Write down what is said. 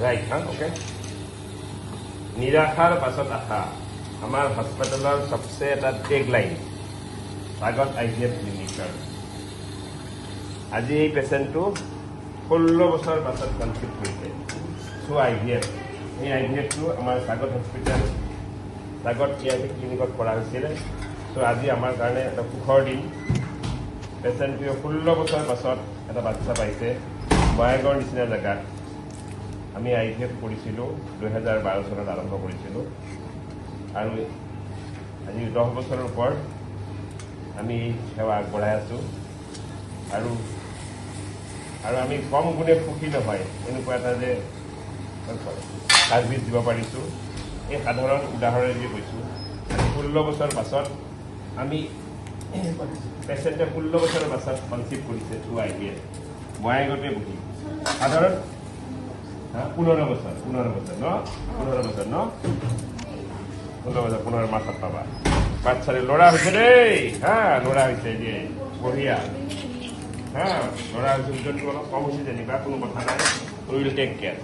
right okay নিৰাশাৰ পাছত আশা আমাৰ হস্পিটেলৰ সবচে এটা টেগ লাইন স্বাগত IVF ক্লিনিকৰ আজি এই পেচেণ্টটো 16 বছৰ পাছত কনচিভ কৰিছে চ' IVF এই IVFটো আমাৰ স্বাগত হস্পিটেল স্বাগত ক্লিনিকত কৰা হৈছিলে চ' আজি আমাৰ কাৰণে এটা সুখৰ দিন পেচেণ্টটোৱে 16 বছৰ পাছত এটা বাচ্চা পাইছে বয়াগৰ নিচিনা জেগাত আমি IVF কৰিছিলোঁ 2012 চনত আৰম্ভ কৰিছিলোঁ আৰু আজি 10 বছৰৰ ওপৰত আমি সেৱা আগবঢ়াই আছোঁ আৰু আমি কম গুণে সুখী নহয় এনেকুৱা এটা যে ছাৰ্ভিচ দিব পাৰিছোঁ এই সাধাৰণ উদাহৰণেদি কৈছোঁ 16 বছৰ পাছত আমি পেচেণ্টে 16 বছৰৰ পাছত কনচিভ কৰিছে থ্ৰু IVF বয়াগতে বহি সাধাৰণ 15 বছৰ ন 15 বছৰ ন 16 বছৰ 15 মাহত পাবা বাচ্চাৰে ল'ৰা হৈছে দেই ল'ৰা হৈছে দিয়ে বঢ়িয়া ল'ৰা হৈছে ওজনটো অলপ কম হৈছে যেনিবা কোনো কথা নাই উইল টেক কেয়াৰ